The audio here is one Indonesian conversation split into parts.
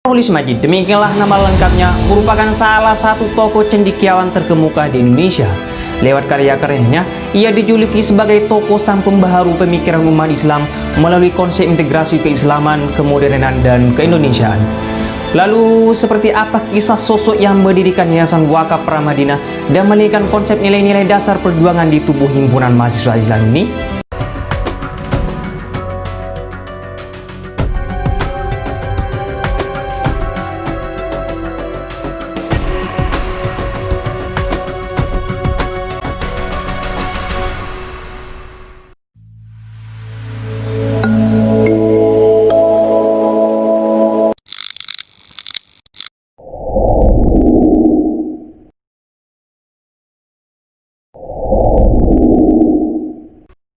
Nurholis Majid, demikianlah nama lengkapnya, merupakan salah satu tokoh cendekiawan terkemuka di Indonesia. Lewat karya-karyanya, ia dijuluki sebagai tokoh sang pembaharu pemikiran umat Islam melalui konsep integrasi keislaman, kemodernan, dan keindonesiaan. Lalu, seperti apa kisah sosok yang mendirikan Yayasan Wakaf Pramadina dan melahirkan konsep nilai-nilai dasar perjuangan di tubuh himpunan mahasiswa Islam ini?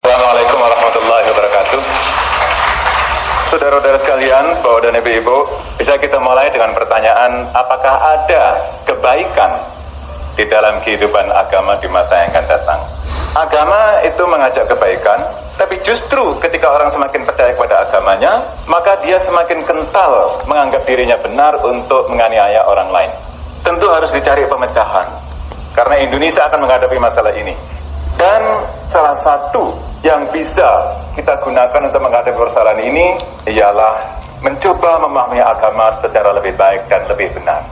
Assalamualaikum warahmatullahi wabarakatuh. Saudara-saudara sekalian, Bapak dan Ibu-ibu, bisa kita mulai dengan pertanyaan, apakah ada kebaikan di dalam kehidupan agama di masa yang akan datang? Agama itu mengajak kebaikan, tapi justru ketika orang semakin percaya kepada agamanya, maka dia semakin kental menganggap dirinya benar untuk menganiaya orang lain. Tentu harus dicari pemecahan, karena Indonesia akan menghadapi masalah ini. Dan salah satu yang bisa kita gunakan untuk menghadapi persoalan ini ialah mencoba memahami agama secara lebih baik dan lebih benar.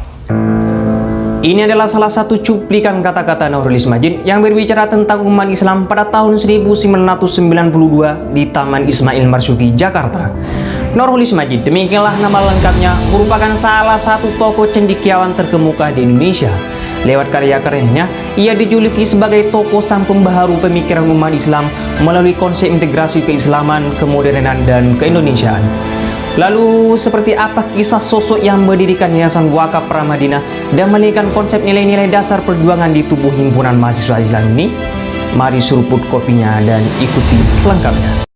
Ini adalah salah satu cuplikan kata-kata Nurholis Majid yang berbicara tentang umat Islam pada tahun 1992 di Taman Ismail Marzuki, Jakarta. Nurholis Majid, demikianlah nama lengkapnya, merupakan salah satu tokoh cendekiawan terkemuka di Indonesia. Lewat karya-karyanya, ia dijuluki sebagai tokoh sang pembaharu pemikiran umat Islam melalui konsep integrasi keislaman, kemodernan, dan keindonesiaan. Lalu, seperti apa kisah sosok yang mendirikan Yayasan Wakaf Pramadina dan melahirkan konsep nilai-nilai dasar perjuangan di tubuh himpunan mahasiswa Islam ini? Mari seruput kopinya dan ikuti selengkapnya.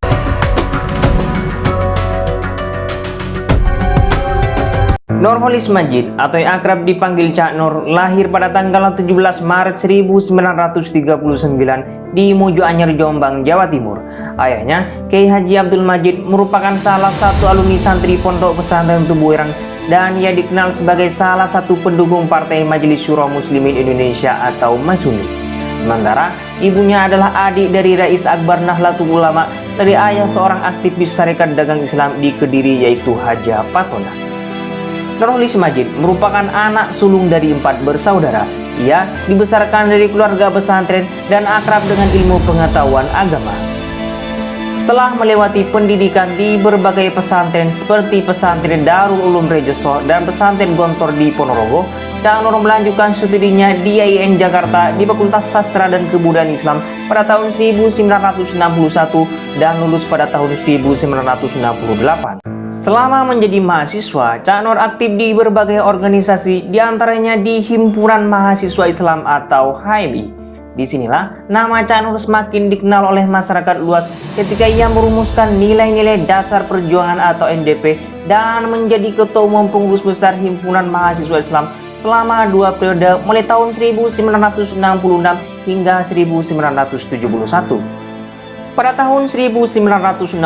Nurholis Majid atau yang akrab dipanggil Cak Nur lahir pada tanggal 17 Maret 1939 di Mojoanyar, Jombang, Jawa Timur. Ayahnya, Kiai Haji Abdul Majid, merupakan salah satu alumni santri Pondok Pesantren Tubuireng dan ia dikenal sebagai salah satu pendukung Partai Majelis Syuro Muslimin Indonesia atau Masumi. Sementara ibunya adalah adik dari Rais Akbar Nahdlatul Ulama dari ayah seorang aktivis Sarekat Dagang Islam di Kediri yaitu Haja Patona. Nurholis Majid merupakan anak sulung dari 4 bersaudara. Ia dibesarkan dari keluarga pesantren dan akrab dengan ilmu pengetahuan agama. Setelah melewati pendidikan di berbagai pesantren seperti pesantren Darul Ulum Rejoso dan pesantren Gontor di Ponorogo, Cak Nur melanjutkan studinya di IAIN Jakarta di Fakultas Sastra dan Kebudayaan Islam pada tahun 1961 dan lulus pada tahun 1968. Selama menjadi mahasiswa, Cak Nur aktif di berbagai organisasi, diantaranya di Himpunan Mahasiswa Islam atau HMI. Disinilah nama Cak Nur semakin dikenal oleh masyarakat luas ketika ia merumuskan nilai-nilai dasar perjuangan atau NDP dan menjadi ketua umum pengurus besar Himpunan Mahasiswa Islam selama 2 periode mulai tahun 1966 hingga 1971. Pada tahun 1968,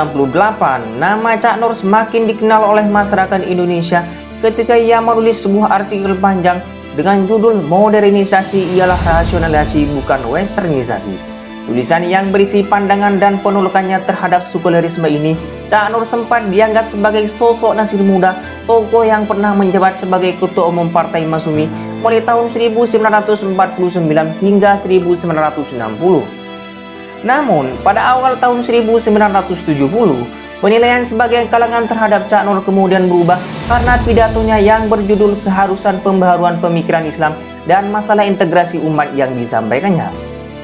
nama Cak Nur semakin dikenal oleh masyarakat Indonesia ketika ia menulis sebuah artikel panjang dengan judul "Modernisasi ialah rasionalisasi bukan westernisasi". Tulisan yang berisi pandangan dan penolakannya terhadap sekulerisme ini, Cak Nur sempat dianggap sebagai sosok nasir muda, tokoh yang pernah menjabat sebagai ketua umum Partai Masumi mulai tahun 1949 hingga 1960. Namun, pada awal tahun 1970, penilaian sebagian kalangan terhadap Cak Nur kemudian berubah karena pidatonya yang berjudul keharusan pembaharuan pemikiran Islam dan masalah integrasi umat yang disampaikannya.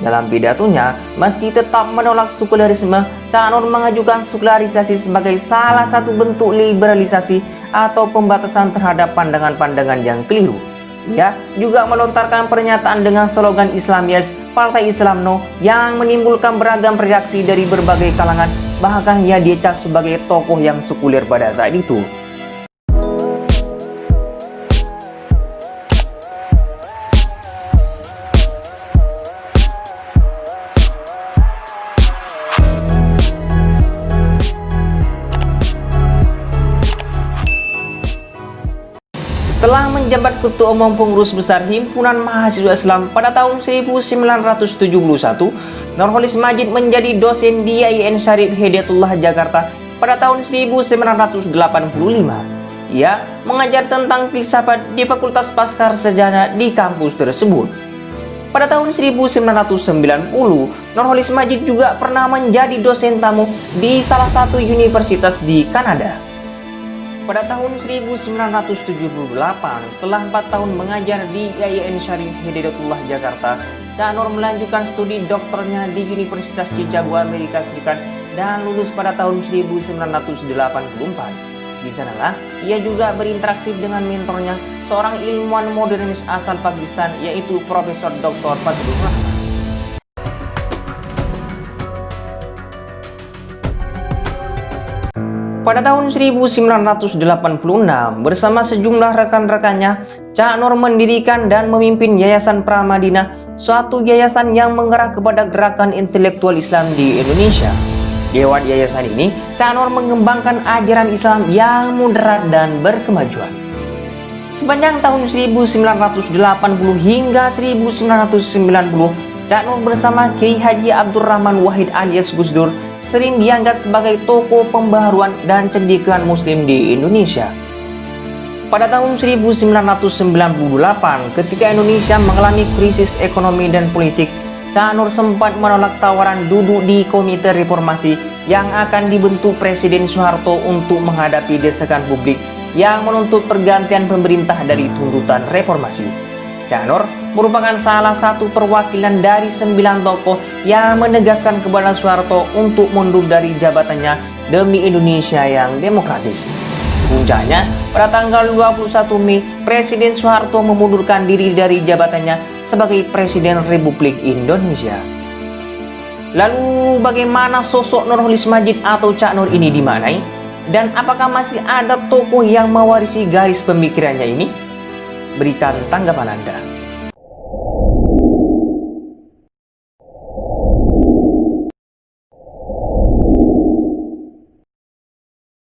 Dalam pidatonya, meski tetap menolak sekulerisme, Cak Nur mengajukan sekularisasi sebagai salah satu bentuk liberalisasi atau pembatasan terhadap pandangan-pandangan yang keliru. Ia juga melontarkan pernyataan dengan slogan Islam Yes, Partai Islam No, yang menimbulkan beragam reaksi dari berbagai kalangan. Bahkan ia dicap sebagai tokoh yang sekuler pada saat itu. Setelah menjabat Ketua Umum Pengurus Besar Himpunan Mahasiswa Islam pada tahun 1971, Nurholis Majid menjadi dosen di IAIN Syarif Hidayatullah Jakarta pada tahun 1985. Ia mengajar tentang filsafat di Fakultas Pascar Sarjana di kampus tersebut. Pada tahun 1990, Nurholis Majid juga pernah menjadi dosen tamu di salah satu universitas di Kanada. Pada tahun 1978, setelah 4 tahun mengajar di IAIN Syarif Hidayatullah Jakarta, Cak Nur melanjutkan studi doktornya di Universitas Chicago, Amerika Serikat dan lulus pada tahun 1984. Di sanalah ia juga berinteraksi dengan mentornya, seorang ilmuwan modernis asal Pakistan, yaitu Profesor Dr. Fazlur Rahman. Pada tahun 1986, bersama sejumlah rekan-rekannya, Cak Nur mendirikan dan memimpin Yayasan Pramadina, suatu yayasan yang menggerak kepada gerakan intelektual Islam di Indonesia. Lewat yayasan ini, Cak Nur mengembangkan ajaran Islam yang moderat dan berkemajuan. Sepanjang tahun 1980 hingga 1990, Cak Nur bersama Kiai Haji Abdurrahman Wahid alias Gus Dur sering dianggap sebagai tokoh pembaharuan dan cendekiawan Muslim di Indonesia. Pada tahun 1998, ketika Indonesia mengalami krisis ekonomi dan politik, Cak Nur sempat menolak tawaran duduk di Komite Reformasi yang akan dibentuk Presiden Soeharto untuk menghadapi desakan publik yang menuntut pergantian pemerintah dari tuntutan reformasi. Cak Nur merupakan salah satu perwakilan dari 9 tokoh yang menegaskan kepada Soeharto untuk mundur dari jabatannya demi Indonesia yang demokratis. Puncaknya, pada tanggal 21 Mei, Presiden Soeharto memundurkan diri dari jabatannya sebagai Presiden Republik Indonesia. Lalu bagaimana sosok Nurholis Majid atau Cak Nur ini dimaknai? Dan apakah masih ada tokoh yang mewarisi garis pemikirannya ini? Berikan tanggapan Anda.